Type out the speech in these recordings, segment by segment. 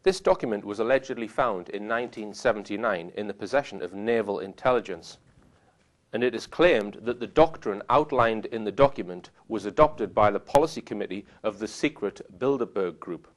This document was allegedly found in 1979 in the possession of naval intelligence, and it is claimed that the doctrine outlined in the document was adopted by the policy committee of the secret Bilderberg Group.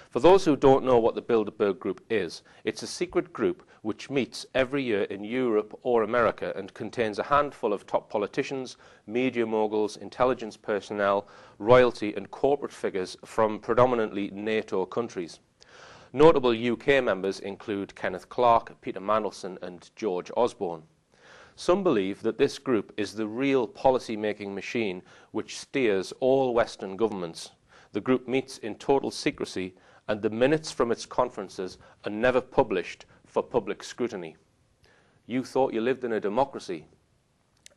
For those who don't know what the Bilderberg Group is, it's a secret group which meets every year in Europe or America and contains a handful of top politicians, media moguls, intelligence personnel, royalty and corporate figures from predominantly NATO countries. Notable UK members include Kenneth Clarke, Peter Mandelson and George Osborne. Some believe that this group is the real policy-making machine which steers all Western governments. The group meets in total secrecy, and the minutes from its conferences are never published for public scrutiny. You thought you lived in a democracy.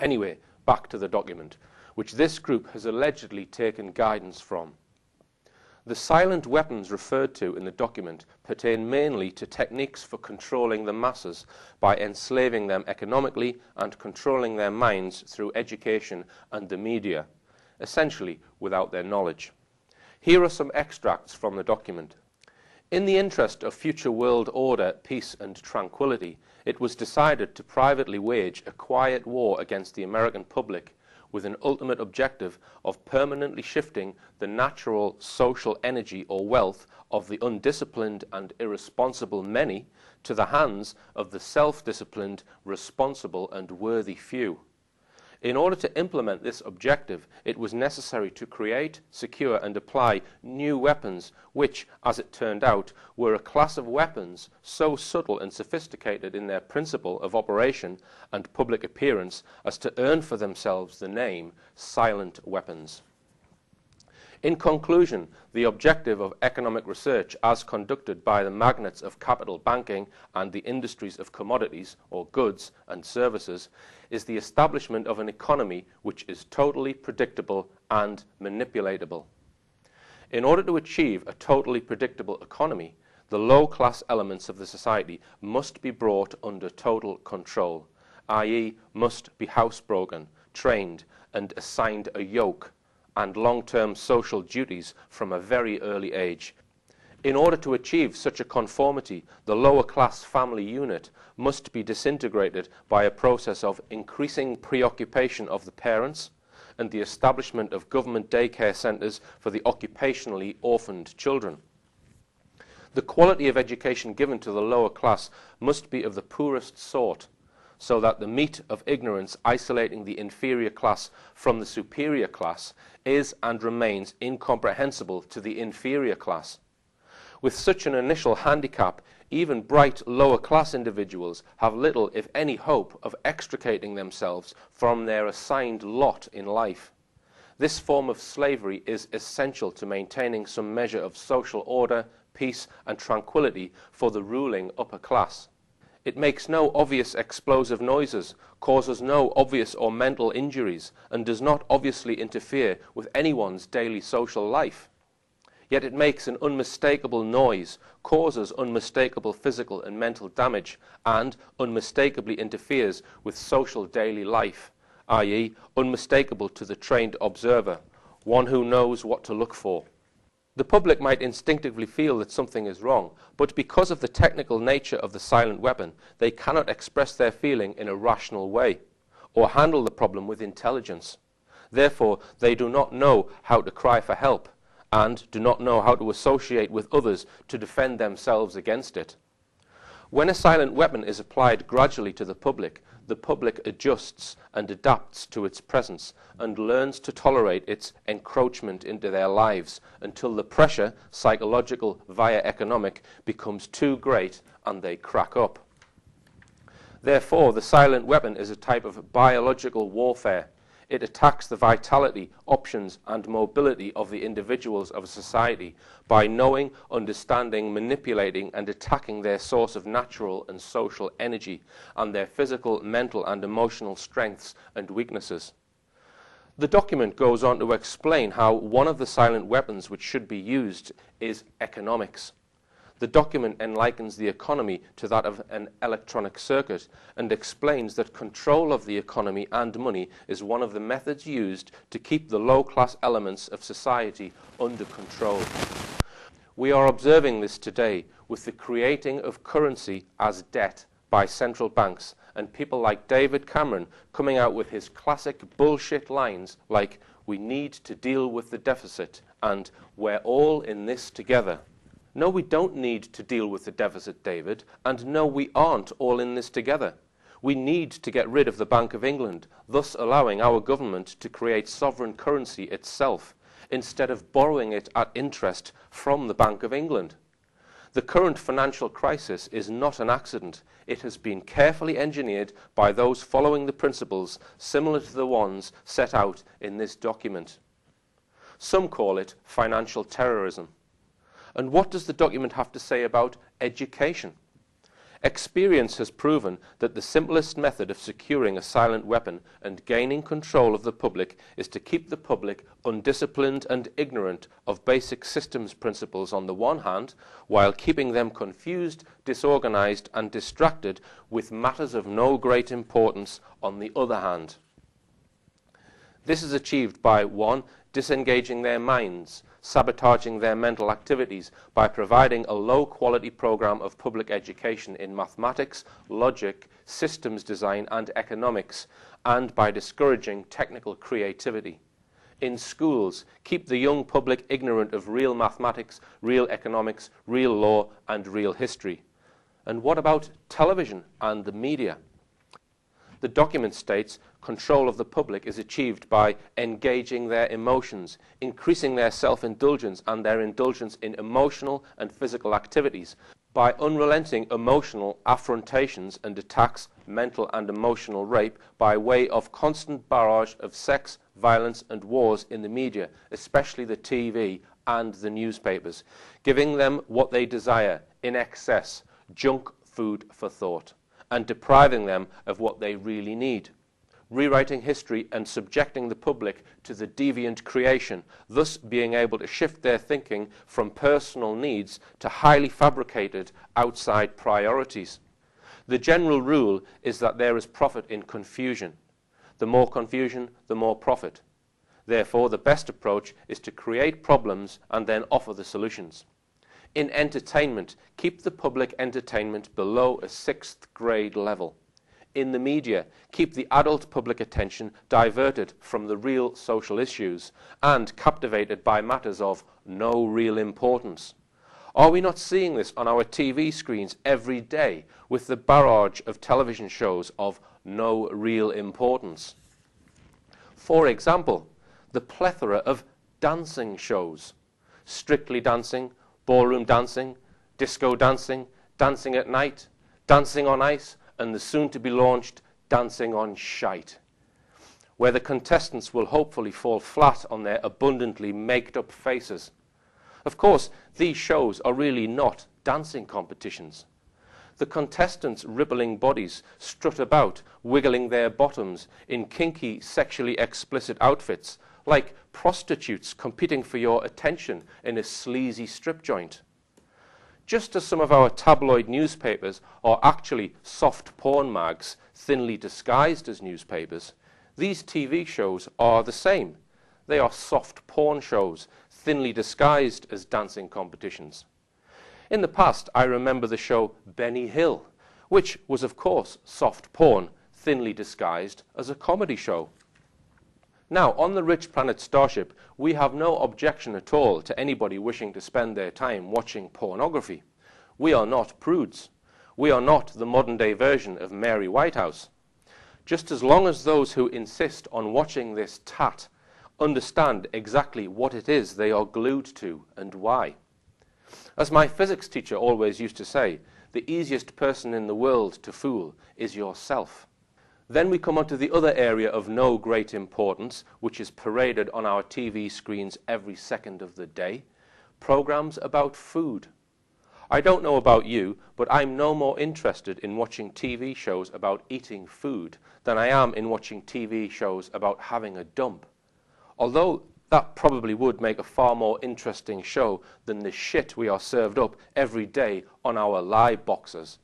Anyway, back to the document, which this group has allegedly taken guidance from. The silent weapons referred to in the document pertain mainly to techniques for controlling the masses by enslaving them economically and controlling their minds through education and the media, essentially without their knowledge. Here are some extracts from the document. In the interest of future world order, peace and tranquility, it was decided to privately wage a quiet war against the American public with an ultimate objective of permanently shifting the natural social energy or wealth of the undisciplined and irresponsible many to the hands of the self-disciplined, responsible and worthy few. In order to implement this objective, it was necessary to create, secure and apply new weapons which, as it turned out, were a class of weapons so subtle and sophisticated in their principle of operation and public appearance as to earn for themselves the name silent weapons. In conclusion, the objective of economic research as conducted by the magnates of capital banking and the industries of commodities or goods and services is the establishment of an economy which is totally predictable and manipulatable. In order to achieve a totally predictable economy, the low-class elements of the society must be brought under total control, i.e. must be housebroken, trained and assigned a yoke and long-term social duties from a very early age. In order to achieve such a conformity, the lower-class family unit must be disintegrated by a process of increasing preoccupation of the parents and the establishment of government daycare centres for the occupationally orphaned children. The quality of education given to the lower class must be of the poorest sort, so that the meat of ignorance isolating the inferior class from the superior class is and remains incomprehensible to the inferior class. With such an initial handicap, even bright lower-class individuals have little, if any, hope of extricating themselves from their assigned lot in life. This form of slavery is essential to maintaining some measure of social order, peace and tranquility for the ruling upper class. It makes no obvious explosive noises, causes no obvious or mental injuries, and does not obviously interfere with anyone's daily social life. Yet it makes an unmistakable noise, causes unmistakable physical and mental damage, and unmistakably interferes with social daily life, i.e., unmistakable to the trained observer, one who knows what to look for. The public might instinctively feel that something is wrong, but because of the technical nature of the silent weapon, they cannot express their feeling in a rational way, or handle the problem with intelligence. Therefore, they do not know how to cry for help, and do not know how to associate with others to defend themselves against it. When a silent weapon is applied gradually to the public adjusts and adapts to its presence and learns to tolerate its encroachment into their lives until the pressure, psychological via economic, becomes too great and they crack up. Therefore, the silent weapon is a type of biological warfare. It attacks the vitality, options and mobility of the individuals of a society by knowing, understanding, manipulating and attacking their source of natural and social energy and their physical, mental and emotional strengths and weaknesses. The document goes on to explain how one of the silent weapons which should be used is economics. The document enlightens the economy to that of an electronic circuit and explains that control of the economy and money is one of the methods used to keep the low-class elements of society under control. We are observing this today with the creating of currency as debt by central banks and people like David Cameron coming out with his classic bullshit lines like, "We need to deal with the deficit," and "We're all in this together." No, we don't need to deal with the deficit, David, and no, we aren't all in this together. We need to get rid of the Bank of England, thus allowing our government to create sovereign currency itself, instead of borrowing it at interest from the Bank of England. The current financial crisis is not an accident. It has been carefully engineered by those following the principles similar to the ones set out in this document. Some call it financial terrorism. And what does the document have to say about education? Experience has proven that the simplest method of securing a silent weapon and gaining control of the public is to keep the public undisciplined and ignorant of basic systems principles on the one hand, while keeping them confused, disorganized, and distracted with matters of no great importance on the other hand. This is achieved by 1. Disengaging their minds, sabotaging their mental activities by providing a low-quality program of public education in mathematics, logic, systems design, and economics, and by discouraging technical creativity. In schools, keep the young public ignorant of real mathematics, real economics, real law, and real history. And what about television and the media? The document states control of the public is achieved by engaging their emotions, increasing their self-indulgence and their indulgence in emotional and physical activities, by unrelenting emotional affrontations and attacks, mental and emotional rape, by way of constant barrage of sex, violence and wars in the media, especially the TV and the newspapers, giving them what they desire in excess, junk food for thought, and depriving them of what they really need. Rewriting history and subjecting the public to the deviant creation, thus being able to shift their thinking from personal needs to highly fabricated outside priorities. The general rule is that there is profit in confusion. The more confusion, the more profit. Therefore, the best approach is to create problems and then offer the solutions. In entertainment, keep the public entertainment below a 6th grade level. In the media, keep the adult public attention diverted from the real social issues and captivated by matters of no real importance. Are we not seeing this on our TV screens every day with the barrage of television shows of no real importance? For example, the plethora of dancing shows. Strictly Dancing, Ballroom Dancing, Disco Dancing, Dancing at Night, Dancing on Ice, and the soon-to-be-launched Dancing on Shite, where the contestants will hopefully fall flat on their abundantly made-up faces. Of course, these shows are really not dancing competitions. The contestants' rippling bodies strut about, wiggling their bottoms in kinky, sexually explicit outfits, like prostitutes competing for your attention in a sleazy strip joint. Just as some of our tabloid newspapers are actually soft porn mags, thinly disguised as newspapers, these TV shows are the same. They are soft porn shows, thinly disguised as dancing competitions. In the past, I remember the show Benny Hill, which was of course soft porn, thinly disguised as a comedy show. Now, on the rich planet Starship, we have no objection at all to anybody wishing to spend their time watching pornography. We are not prudes. We are not the modern-day version of Mary Whitehouse. Just as long as those who insist on watching this tat understand exactly what it is they are glued to and why. As my physics teacher always used to say, the easiest person in the world to fool is yourself. Then we come on to the other area of no great importance, which is paraded on our TV screens every second of the day, programs about food. I don't know about you, but I'm no more interested in watching TV shows about eating food than I am in watching TV shows about having a dump. Although that probably would make a far more interesting show than the shit we are served up every day on our live boxes.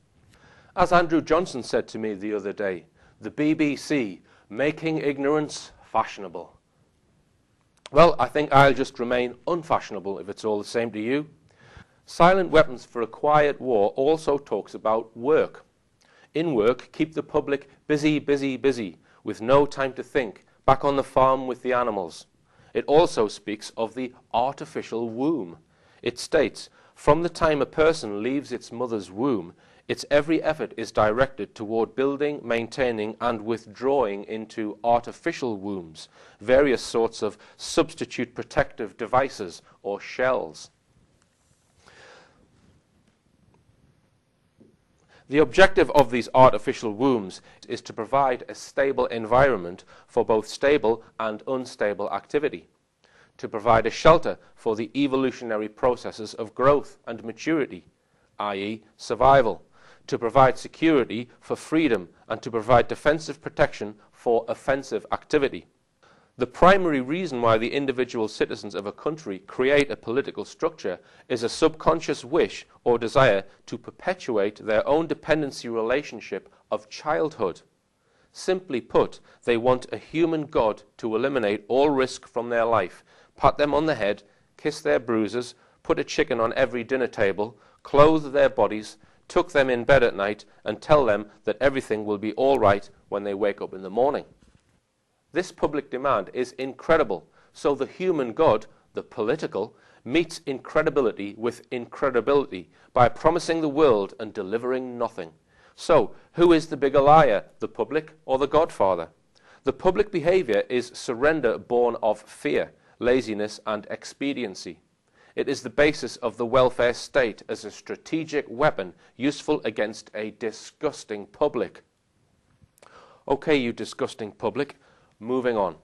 As Andrew Johnson said to me the other day, the BBC, making ignorance fashionable. Well, I think I'll just remain unfashionable if it's all the same to you. Silent weapons for a quiet war also talks about work. In work, keep the public busy, busy, busy, with no time to think, back on the farm with the animals. It also speaks of the artificial womb. It states, from the time a person leaves its mother's womb, its every effort is directed toward building, maintaining, and withdrawing into artificial wombs, various sorts of substitute protective devices or shells. The objective of these artificial wombs is to provide a stable environment for both stable and unstable activity, to provide a shelter for the evolutionary processes of growth and maturity, i.e. survival, to provide security for freedom, and to provide defensive protection for offensive activity. The primary reason why the individual citizens of a country create a political structure is a subconscious wish or desire to perpetuate their own dependency relationship of childhood. Simply put, they want a human god to eliminate all risk from their life, pat them on the head, kiss their bruises, put a chicken on every dinner table, clothe their bodies, tuck them in bed at night, and tell them that everything will be all right when they wake up in the morning. This public demand is incredible, so the human god, the political, meets incredibility with incredibility by promising the world and delivering nothing. So, who is the bigger liar, the public or the godfather? The public behavior is surrender born of fear, laziness, and expediency. It is the basis of the welfare state as a strategic weapon useful against a disgusting public. Okay, you disgusting public. Moving on.